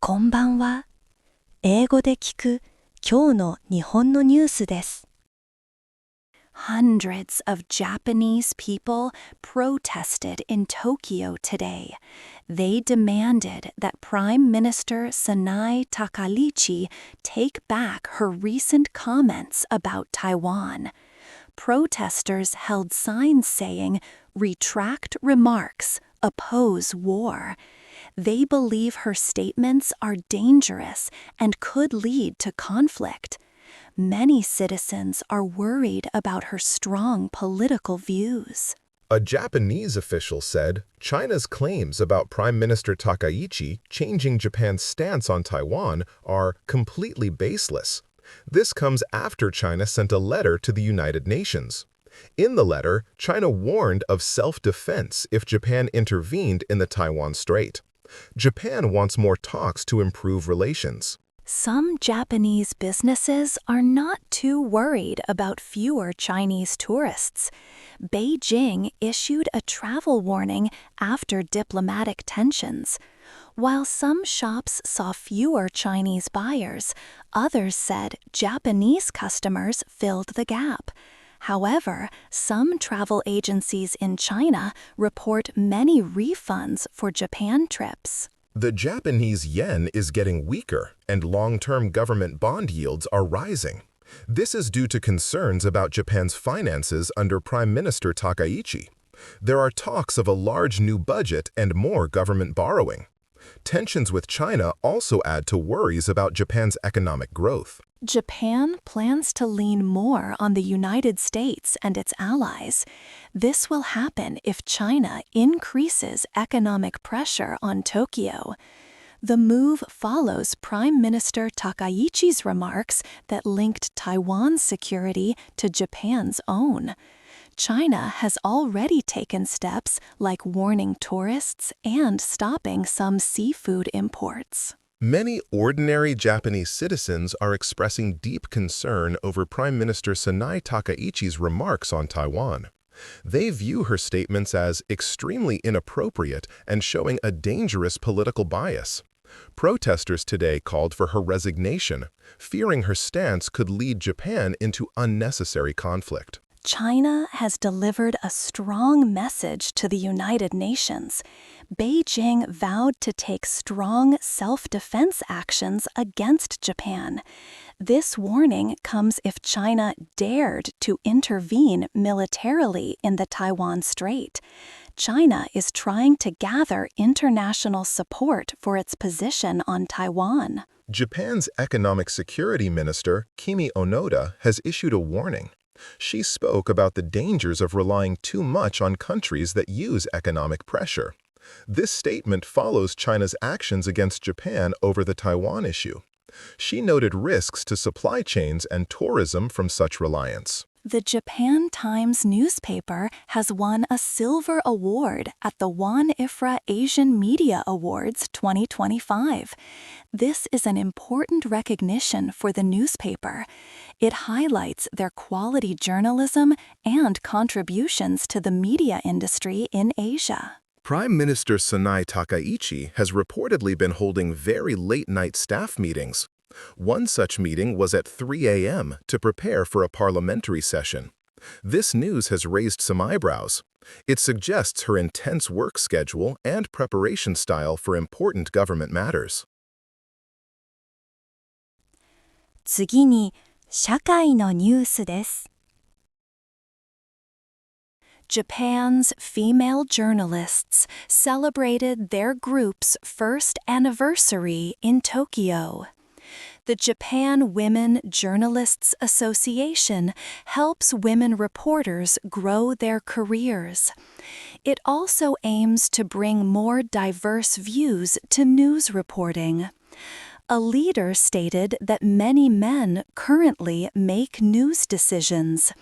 こんばんは。英語で聞く今日の日本のニュースです。Hundreds of Japanese people protested in Tokyo today. They demanded that Prime Minister Sanai Takaichi take back her recent comments about Taiwan. Protesters held signs saying, "Retract remarks, oppose war." They believe her statements are dangerous and could lead to conflict. Many citizens are worried about her strong political views. A Japanese official said China's claims about Prime Minister Takaichi changing Japan's stance on Taiwan are completely baseless. This comes after China sent a letter to the United Nations. In the letter, China warned of self-defense if Japan intervened in the Taiwan Strait. Japan wants more talks to improve relations. Some Japanese businesses are not too worried about fewer Chinese tourists. Beijing issued a travel warning after diplomatic tensions. While some shops saw fewer Chinese buyers, others said Japanese customers filled the gap. However, some travel agencies in China report many refunds for Japan trips. The Japanese yen is getting weaker, and long-term government bond yields are rising. This is due to concerns about Japan's finances under Prime Minister Takaichi. There are talks of a large new budget and more government borrowing. Tensions with China also add to worries about Japan's economic growth. Japan plans to lean more on the United States and its allies. This will happen if China increases economic pressure on Tokyo. The move follows Prime Minister Takaichi's remarks that linked Taiwan's security to Japan's own. China has already taken steps like warning tourists and stopping some seafood imports. Many ordinary Japanese citizens are expressing deep concern over Prime Minister Sanai Takaichi's remarks on Taiwan. They view her statements as extremely inappropriate and showing a dangerous political bias. Protesters today called for her resignation, fearing her stance could lead Japan into unnecessary conflict. China has delivered a strong message to the United Nations. Beijing vowed to take strong self-defense actions against Japan. This warning comes if China dared to intervene militarily in the Taiwan Strait. China is trying to gather international support for its position on Taiwan. Japan's Economic Security Minister, Kimi Onoda, has issued a warning. She spoke about the dangers of relying too much on countries that use economic pressure. This statement follows China's actions against Japan over the Taiwan issue. She noted risks to supply chains and tourism from such reliance. The Japan Times newspaper has won a silver award at the WAN-IFRA Asian Media Awards 2025. This is an important recognition for the newspaper. It highlights their quality journalism and contributions to the media industry in Asia. Prime Minister Sanai Takaichi has reportedly been holding very late-night staff meetings. One such meeting was at 3 a.m. to prepare for a parliamentary session. This news has raised some eyebrows. It suggests her intense work schedule and preparation style for important government matters. 次に、社会のニュースです。Japan's female journalists celebrated their group's first anniversary in Tokyo. The Japan Women Journalists Association helps women reporters grow their careers. It also aims to bring more diverse views to news reporting. A leader stated that many men currently make news decisions.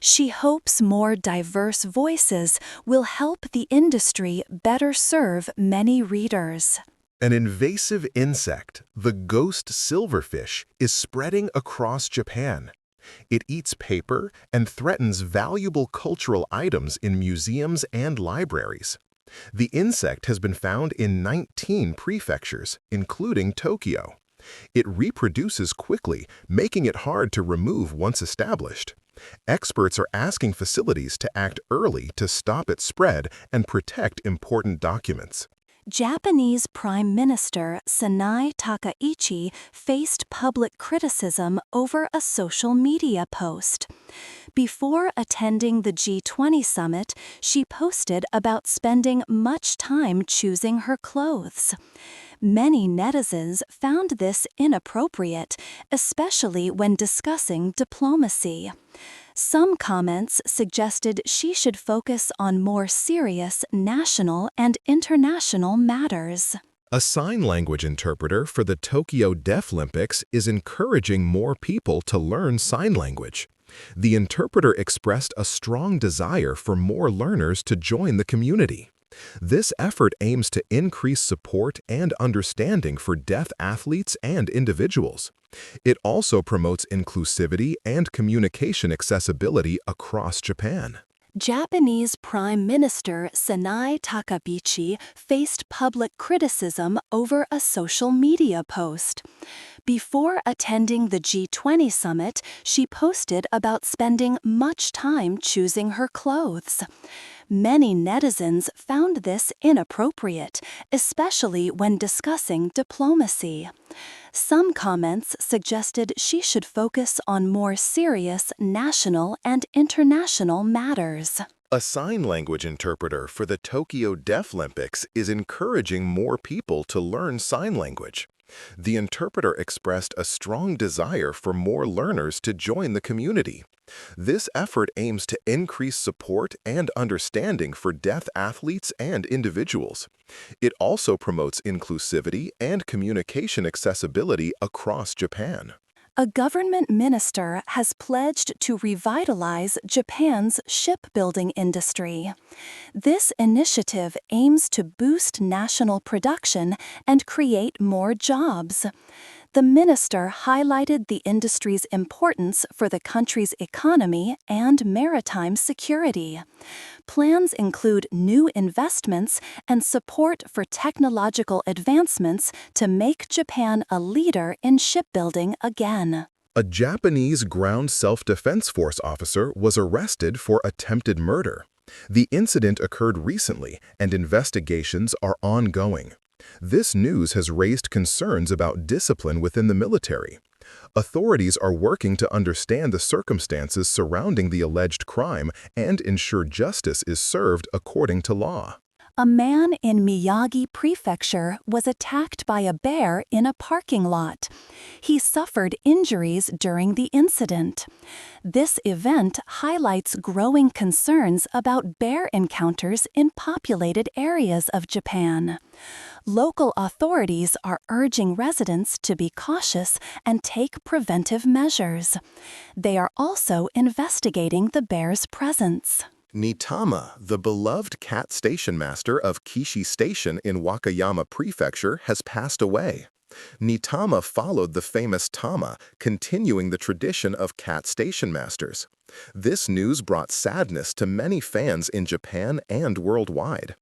She hopes more diverse voices will help the industry better serve many readers. An invasive insect, the ghost silverfish, is spreading across Japan. It eats paper and threatens valuable cultural items in museums and libraries. The insect has been found in 19 prefectures, including Tokyo. It reproduces quickly, making it hard to remove once established. Experts are asking facilities to act early to stop its spread and protect important documents. Japanese Prime Minister Sanai Takaichi faced public criticism over a social media post. Before attending the G20 summit, she posted about spending much time choosing her clothes. Many netizens found this inappropriate, especially when discussing diplomacy. Some comments suggested she should focus on more serious national and international matters. A sign language interpreter for the Tokyo Deaflympics is encouraging more people to learn sign language. The interpreter expressed a strong desire for more learners to join the community. This effort aims to increase support and understanding for deaf athletes and individuals. It also promotes inclusivity and communication accessibility across Japan. Japanese Prime Minister Sanai Takaichi faced public criticism over a social media post. Before attending the G20 summit, she posted about spending much time choosing her clothes. Many netizens found this inappropriate, especially when discussing diplomacy. Some comments suggested she should focus on more serious national and international matters. A sign language interpreter for the Tokyo Deaflympics is encouraging more people to learn sign language. The interpreter expressed a strong desire for more learners to join the community. This effort aims to increase support and understanding for deaf athletes and individuals. It also promotes inclusivity and communication accessibility across Japan. A government minister has pledged to revitalize Japan's shipbuilding industry. This initiative aims to boost national production and create more jobs. The minister highlighted the industry's importance for the country's economy and maritime security. Plans include new investments and support for technological advancements to make Japan a leader in shipbuilding again. A Japanese ground self-defense force officer was arrested for attempted murder. The incident occurred recently, and investigations are ongoing. This news has raised concerns about discipline within the military. Authorities are working to understand the circumstances surrounding the alleged crime and ensure justice is served according to law. A man in Miyagi Prefecture was attacked by a bear in a parking lot. He suffered injuries during the incident. This event highlights growing concerns about bear encounters in populated areas of Japan. Local authorities are urging residents to be cautious and take preventive measures. They are also investigating the bear's presence. Nitama, the beloved cat station master of Kishi Station in Wakayama Prefecture, has passed away. Nitama followed the famous Tama, continuing the tradition of cat station masters. This news brought sadness to many fans in Japan and worldwide.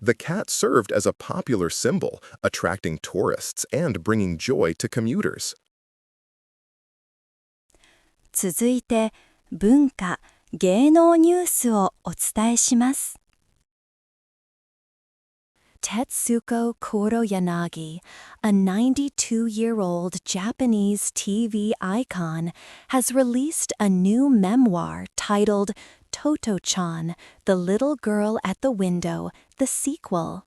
The cat served as a popular symbol, attracting tourists and bringing joy to commuters. 続いて、文化・芸能ニュースをお伝えします。Tetsuko Kuroyanagi, a 92-year-old Japanese TV icon, has released a new memoir titled Toto-chan, The Little Girl at the Window, the sequel.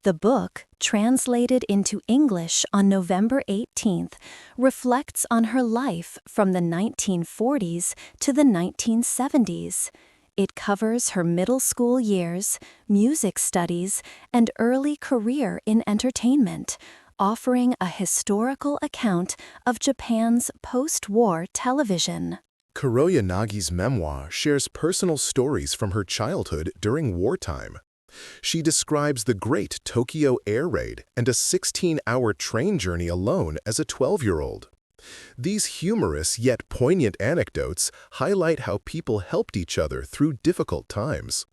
The book, translated into English on November 18th, reflects on her life from the 1940s to the 1970s. It covers her middle school years, music studies, and early career in entertainment, offering a historical account of Japan's post-war television. Kuroyanagi's memoir shares personal stories from her childhood during wartime. She describes the Great Tokyo Air Raid and a 16-hour train journey alone as a 12-year-old. These humorous yet poignant anecdotes highlight how people helped each other through difficult times.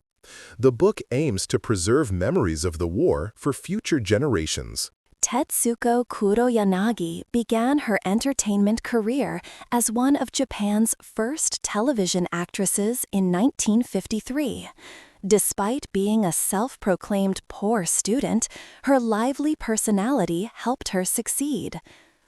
The book aims to preserve memories of the war for future generations. Tetsuko Kuroyanagi began her entertainment career as one of Japan's first television actresses in 1953. Despite being a self-proclaimed poor student, her lively personality helped her succeed.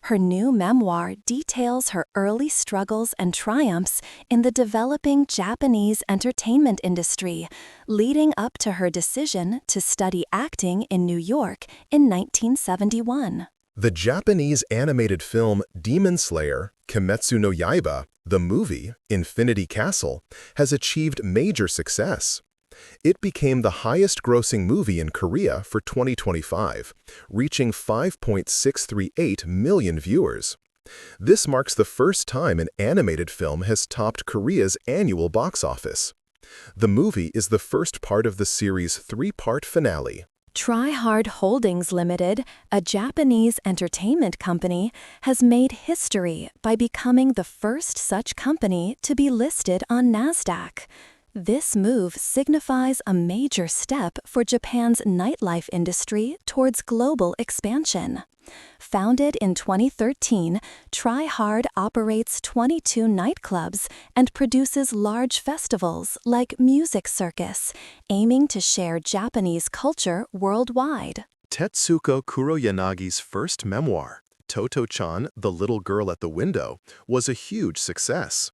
Her new memoir details her early struggles and triumphs in the developing Japanese entertainment industry, leading up to her decision to study acting in New York in 1971. The Japanese animated film Demon Slayer, Kimetsu no Yaiba, the movie, Infinity Castle, has achieved major success. It became the highest-grossing movie in Korea for 2025, reaching 5.638 million viewers. This marks the first time an animated film has topped Korea's annual box office. The movie is the first part of the series' three-part finale. Try Hard Holdings Limited, a Japanese entertainment company, has made history by becoming the first such company to be listed on NASDAQ. This move signifies a major step for Japan's nightlife industry towards global expansion. Founded in 2013, Try Hard operates 22 nightclubs and produces large festivals like Music Circus, aiming to share Japanese culture worldwide. Tetsuko Kuroyanagi's first memoir, Toto-chan, The Little Girl at the Window, was a huge success.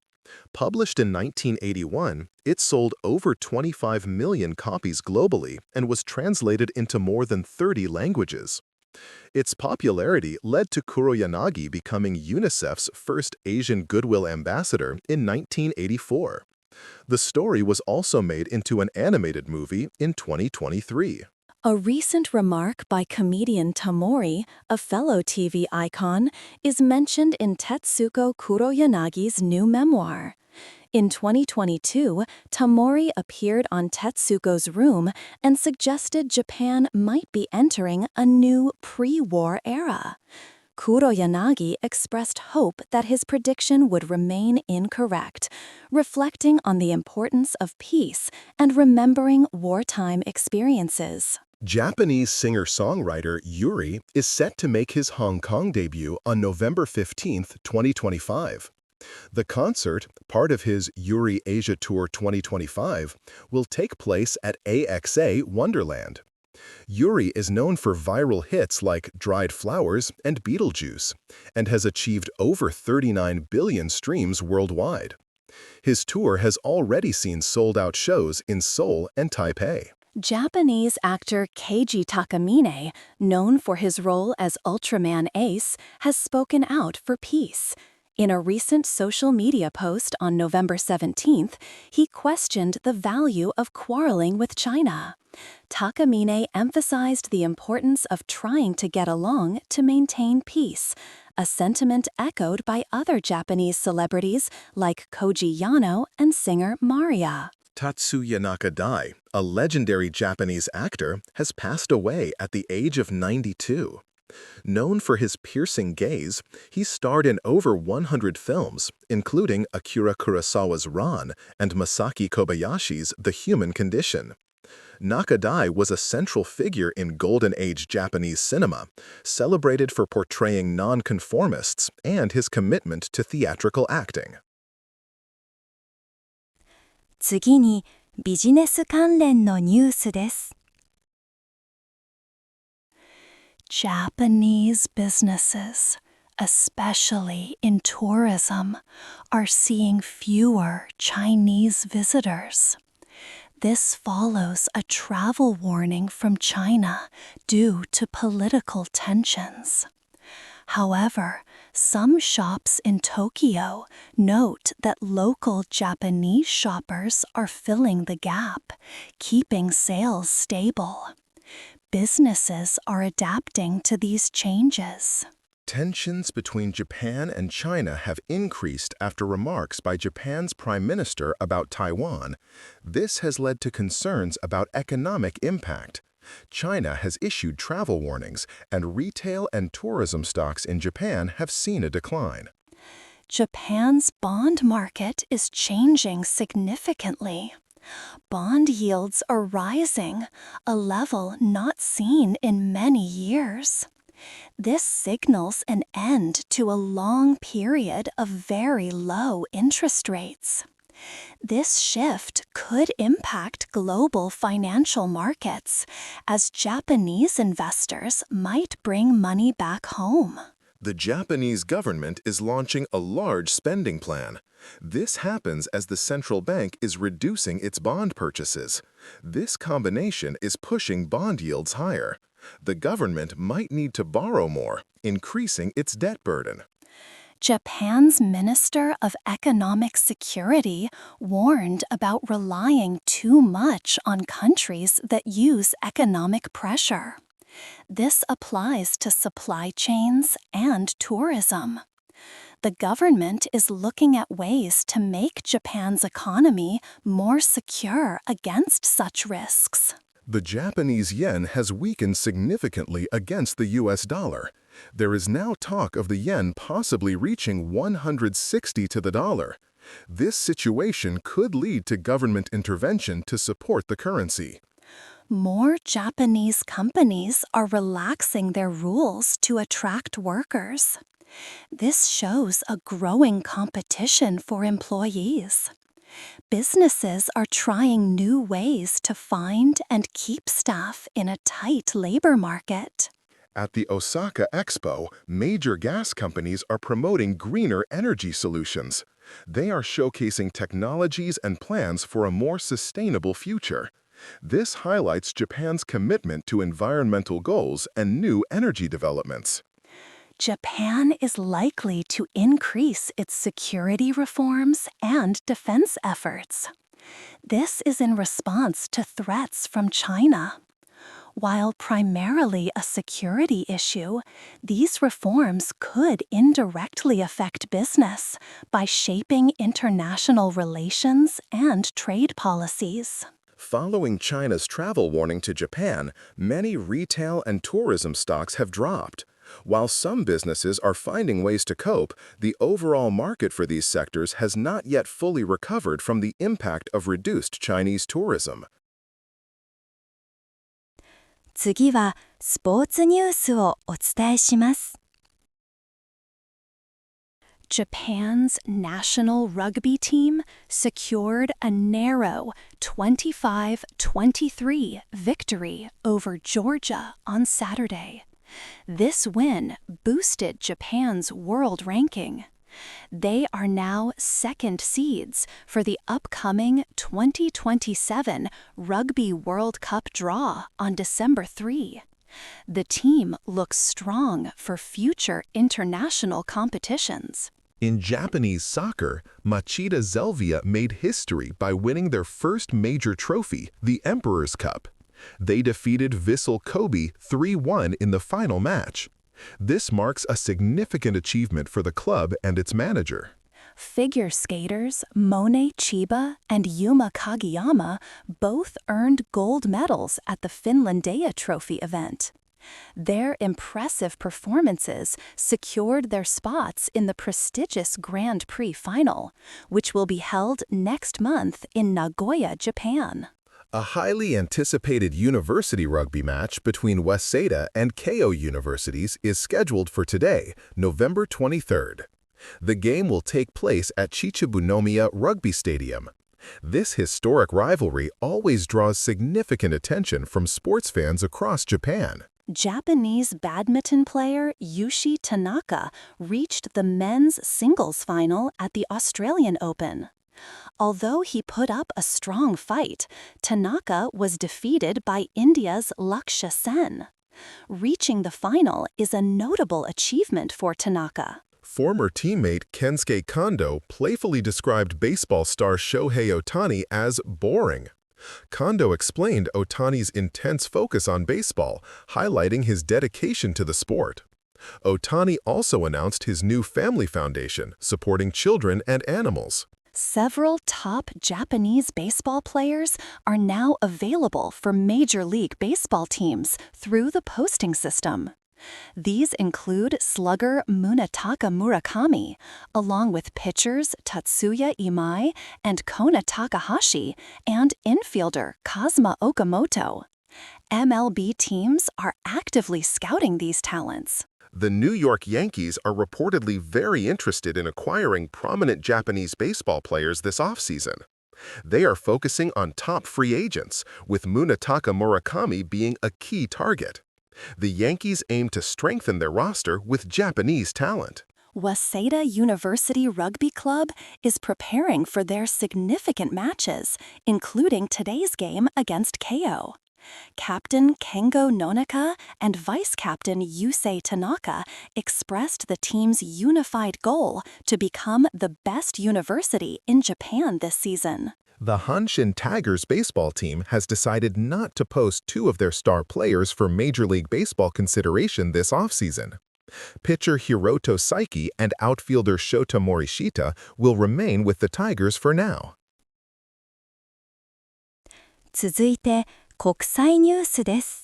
Published in 1981, it sold over 25 million copies globally and was translated into more than 30 languages. Its popularity led to Kuroyanagi becoming UNICEF's first Asian Goodwill Ambassador in 1984. The story was also made into an animated movie in 2023. A recent remark by comedian Tamori, a fellow TV icon, is mentioned in Tetsuko Kuroyanagi's new memoir. In 2022, Tamori appeared on Tetsuko's Room and suggested Japan might be entering a new pre-war era. Kuroyanagi expressed hope that his prediction would remain incorrect, reflecting on the importance of peace and remembering wartime experiences. Japanese singer-songwriter Yuri is set to make his Hong Kong debut on November 15, 2025. The concert, part of his Yuri Asia Tour 2025, will take place at AXA Wonderland. Yuri is known for viral hits like Dried Flowers and Beetlejuice, and has achieved over 39 billion streams worldwide. His tour has already seen sold-out shows in Seoul and Taipei. Japanese actor Keiji Takamine, known for his role as Ultraman Ace, has spoken out for peace. In a recent social media post on November 17th, he questioned the value of quarreling with China. Takamine emphasized the importance of trying to get along to maintain peace, a sentiment echoed by other Japanese celebrities like Koji Yano and singer Maria. Tatsuya Nakadai, a legendary Japanese actor, has passed away at the age of 92. Known for his piercing gaze, he starred in over 100 films, including Akira Kurosawa's Ran and Masaki Kobayashi's The Human Condition. Nakadai was a central figure in Golden Age Japanese cinema, celebrated for portraying nonconformists and his commitment to theatrical acting. 次にビジネス関連のニュースです。Japanese businesses, especially in tourism, are seeing fewer Chinese visitors. This follows a travel warning from China due to political tensions. However, some shops in Tokyo note that local Japanese shoppers are filling the gap, keeping sales stable. Businesses are adapting to these changes. Tensions between Japan and China have increased after remarks by Japan's Prime Minister about Taiwan. This has led to concerns about economic impact. China has issued travel warnings, and retail and tourism stocks in Japan have seen a decline. Japan's bond market is changing significantly. Bond yields are rising, a level not seen in many years. This signals an end to a long period of very low interest rates. This shift could impact global financial markets, as Japanese investors might bring money back home. The Japanese government is launching a large spending plan. This happens as the central bank is reducing its bond purchases. This combination is pushing bond yields higher. The government might need to borrow more, increasing its debt burden. Japan's Minister of Economic Security warned about relying too much on countries that use economic pressure. This applies to supply chains and tourism. The government is looking at ways to make Japan's economy more secure against such risks. The Japanese yen has weakened significantly against the US dollar. There is now talk of the yen possibly reaching 160 to the dollar. This situation could lead to government intervention to support the currency. More Japanese companies are relaxing their rules to attract workers. This shows a growing competition for employees. Businesses are trying new ways to find and keep staff in a tight labor market. At the Osaka Expo, major gas companies are promoting greener energy solutions. They are showcasing technologies and plans for a more sustainable future. This highlights Japan's commitment to environmental goals and new energy developments. Japan is likely to increase its security reforms and defense efforts. This is in response to threats from China. While primarily a security issue, these reforms could indirectly affect business by shaping international relations and trade policies. Following China's travel warning to Japan, many retail and tourism stocks have dropped. While some businesses are finding ways to cope, the overall market for these sectors has not yet fully recovered from the impact of reduced Chinese tourism. 次はスポーツニュースをお伝えします。Japan's national rugby team secured a narrow 25-23 victory over Georgia on Saturday. This win boosted Japan's world ranking. They are now second seeds for the upcoming 2027 Rugby World Cup draw on December 3. The team looks strong for future international competitions. In Japanese soccer, Machida Zelvia made history by winning their first major trophy, the Emperor's Cup. They defeated Vissel Kobe 3-1 in the final match. This marks a significant achievement for the club and its manager. Figure skaters Mone Chiba and Yuma Kageyama both earned gold medals at the Finlandia Trophy event. Their impressive performances secured their spots in the prestigious Grand Prix final, which will be held next month in Nagoya, Japan. A highly anticipated university rugby match between Waseda and Keio universities is scheduled for today, November 23rd. The game will take place at Chichibunomiya Rugby Stadium. This historic rivalry always draws significant attention from sports fans across Japan. Japanese badminton player Yushi Tanaka reached the men's singles final at the Australian Open. Although he put up a strong fight, Tanaka was defeated by India's Lakshya Sen. Reaching the final is a notable achievement for Tanaka. Former teammate Kensuke Kondo playfully described baseball star Shohei Ohtani as boring. Kondo explained Ohtani's intense focus on baseball, highlighting his dedication to the sport. Ohtani also announced his new family foundation, supporting children and animals. Several top Japanese baseball players are now available for Major League Baseball teams through the posting system. These include slugger Munetaka Murakami, along with pitchers Tatsuya Imai and Kona Takahashi, and infielder Kazuma Okamoto. MLB teams are actively scouting these talents. The New York Yankees are reportedly very interested in acquiring prominent Japanese baseball players this offseason. They are focusing on top free agents, with Munetaka Murakami being a key target. The Yankees aim to strengthen their roster with Japanese talent. Waseda University Rugby Club is preparing for their significant matches, including today's game against KO. Captain Kengo Nonaka and Vice Captain Yusei Tanaka expressed the team's unified goal to become the best university in Japan this season. The Hanshin Tigers baseball team has decided not to post two of their star players for Major League Baseball consideration this offseason. Pitcher Hiroto Saiki and outfielder Shota Morishita will remain with the Tigers for now. 続いて、国際ニュースです。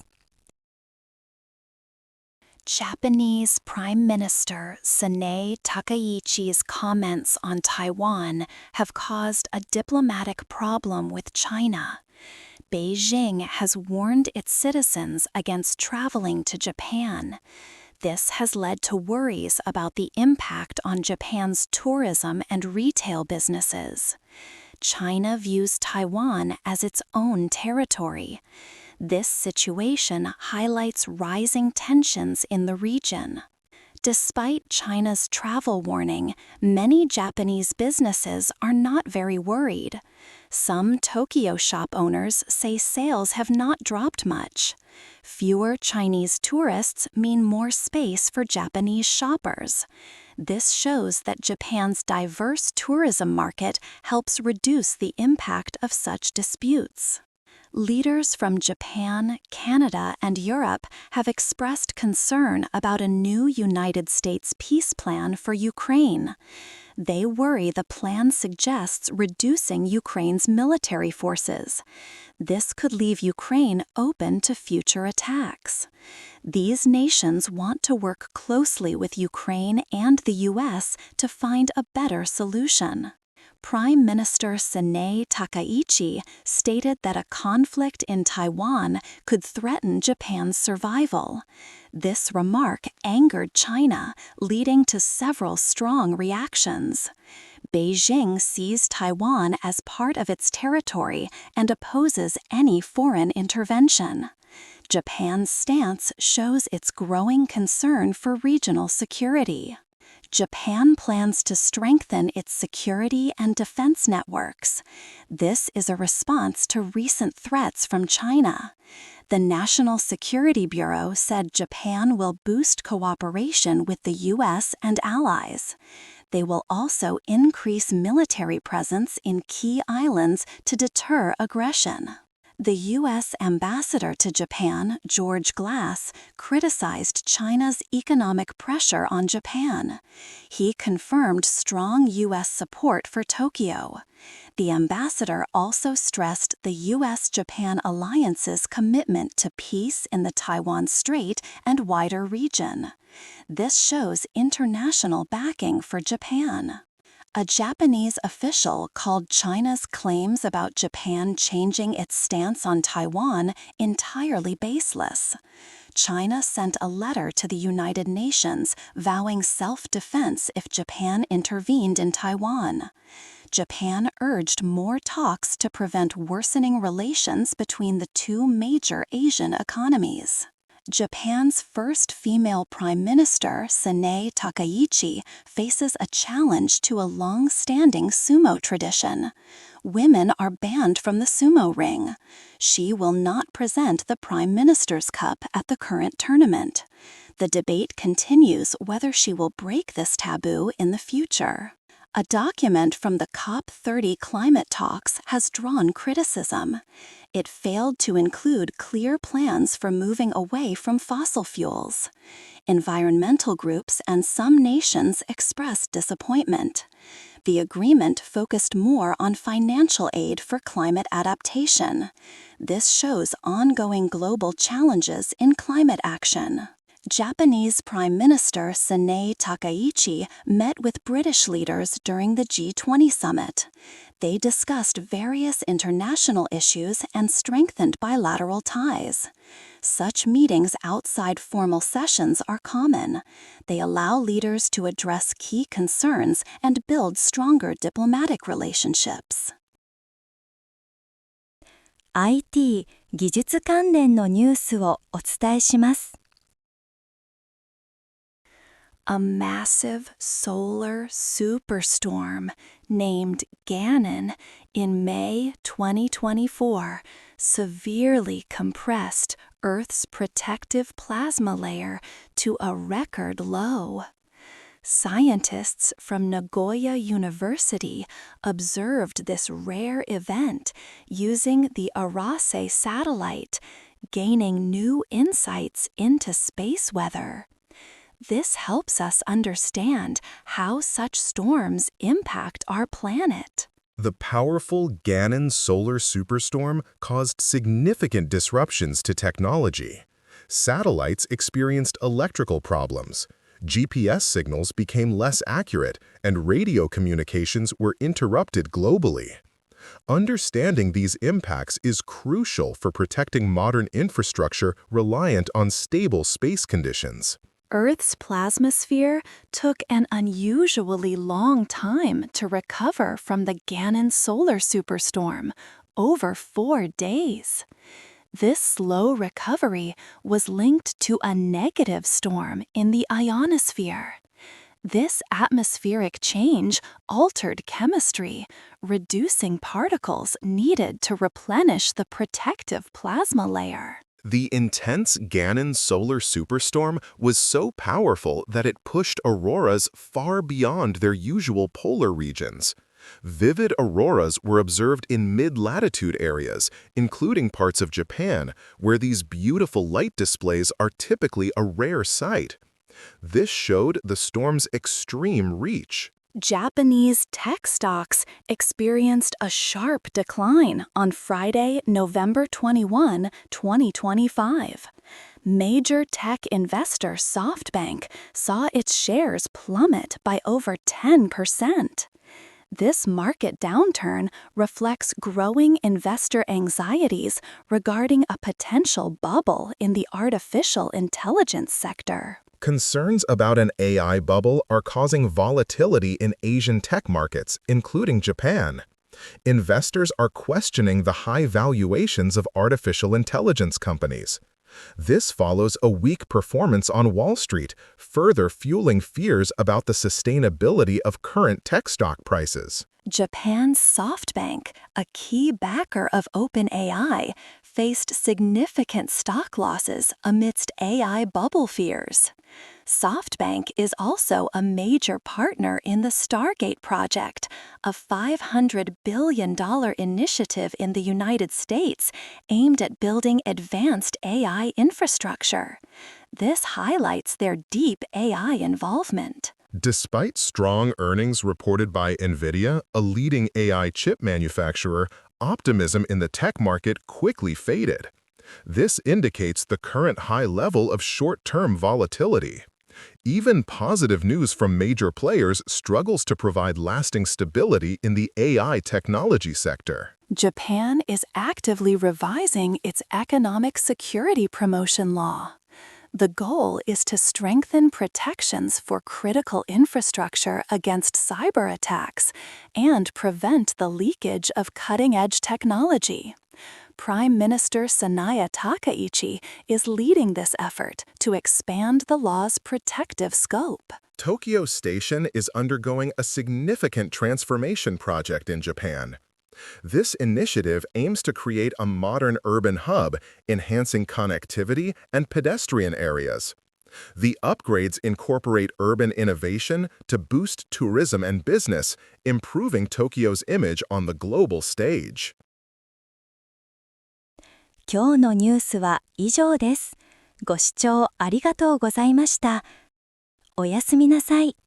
Japanese Prime Minister Sanae Takaichi's comments on Taiwan have caused a diplomatic problem with China. Beijing has warned its citizens against traveling to Japan. This has led to worries about the impact on Japan's tourism and retail businesses. China views Taiwan as its own territory. This situation highlights rising tensions in the region. Despite China's travel warning, many Japanese businesses are not very worried. Some Tokyo shop owners say sales have not dropped much. Fewer Chinese tourists mean more space for Japanese shoppers. This shows that Japan's diverse tourism market helps reduce the impact of such disputes. Leaders from Japan, Canada, and Europe have expressed concern about a new United States peace plan for Ukraine. They worry the plan suggests reducing Ukraine's military forces. This could leave Ukraine open to future attacks. These nations want to work closely with Ukraine and the U.S. to find a better solution. Prime Minister Sanae Takaichi stated that a conflict in Taiwan could threaten Japan's survival. This remark angered China, leading to several strong reactions. Beijing sees Taiwan as part of its territory and opposes any foreign intervention. Japan's stance shows its growing concern for regional security. Japan plans to strengthen its security and defense networks. This is a response to recent threats from China. The National Security Bureau said Japan will boost cooperation with the U.S. and allies. They will also increase military presence in key islands to deter aggression. The U.S. ambassador to Japan, George Glass, criticized China's economic pressure on Japan. He confirmed strong U.S. support for Tokyo. The ambassador also stressed the U.S.-Japan alliance's commitment to peace in the Taiwan Strait and wider region. This shows international backing for Japan. A Japanese official called China's claims about Japan changing its stance on Taiwan entirely baseless. China sent a letter to the United Nations vowing self-defense if Japan intervened in Taiwan. Japan urged more talks to prevent worsening relations between the two major Asian economies. Japan's first female prime minister, Sanae Takaichi, faces a challenge to a long-standing sumo tradition. Women are banned from the sumo ring. She will not present the Prime Minister's Cup at the current tournament. The debate continues whether she will break this taboo in the future. A document from the COP30 climate talks has drawn criticism. It failed to include clear plans for moving away from fossil fuels. Environmental groups and some nations expressed disappointment. The agreement focused more on financial aid for climate adaptation. This shows ongoing global challenges in climate action. Japanese Prime Minister Sanae Takaichi met with British leaders during the G20 summit. They discussed various international issues and strengthened bilateral ties. Such meetings outside formal sessions are common. They allow leaders to address key concerns and build stronger diplomatic relationships. IT 技術関連のニュースをお伝えします。A massive solar superstorm named Gannon in May 2024 severely compressed Earth's protective plasma layer to a record low. Scientists from Nagoya University observed this rare event using the Arase satellite, gaining new insights into space weather. This helps us understand how such storms impact our planet. The powerful Gannon solar superstorm caused significant disruptions to technology. Satellites experienced electrical problems. GPS signals became less accurate, and radio communications were interrupted globally. Understanding these impacts is crucial for protecting modern infrastructure reliant on stable space conditions. Earth's plasmasphere took an unusually long time to recover from the Gannon solar superstorm, over 4 days. This slow recovery was linked to a negative storm in the ionosphere. This atmospheric change altered chemistry, reducing particles needed to replenish the protective plasma layer. The intense Gannon solar superstorm was so powerful that it pushed auroras far beyond their usual polar regions. Vivid auroras were observed in mid-latitude areas, including parts of Japan, where these beautiful light displays are typically a rare sight. This showed the storm's extreme reach. Japanese tech stocks experienced a sharp decline on Friday, November 21, 2025. Major tech investor SoftBank saw its shares plummet by over 10%. This market downturn reflects growing investor anxieties regarding a potential bubble in the artificial intelligence sector. Concerns about an AI bubble are causing volatility in Asian tech markets, including Japan. Investors are questioning the high valuations of artificial intelligence companies. This follows a weak performance on Wall Street, further fueling fears about the sustainability of current tech stock prices. Japan's SoftBank, a key backer of OpenAI, faced significant stock losses amidst AI bubble fears. SoftBank is also a major partner in the Stargate project, a $500 billion initiative in the United States aimed at building advanced AI infrastructure. This highlights their deep AI involvement. Despite strong earnings reported by NVIDIA, a leading AI chip manufacturer, optimism in the tech market quickly faded. This indicates the current high level of short-term volatility. Even positive news from major players struggles to provide lasting stability in the AI technology sector. Japan is actively revising its economic security promotion law. The goal is to strengthen protections for critical infrastructure against cyber attacks and prevent the leakage of cutting-edge technology. Prime Minister Sanae Takaichi is leading this effort to expand the law's protective scope. Tokyo Station is undergoing a significant transformation project in Japan. This initiative aims to create a modern urban hub, enhancing connectivity and pedestrian areas. The upgrades incorporate urban innovation to boost tourism and business, improving Tokyo's image on the global stage. 今日のニュースは以上です。ご視聴ありがとうございました。おやすみなさい。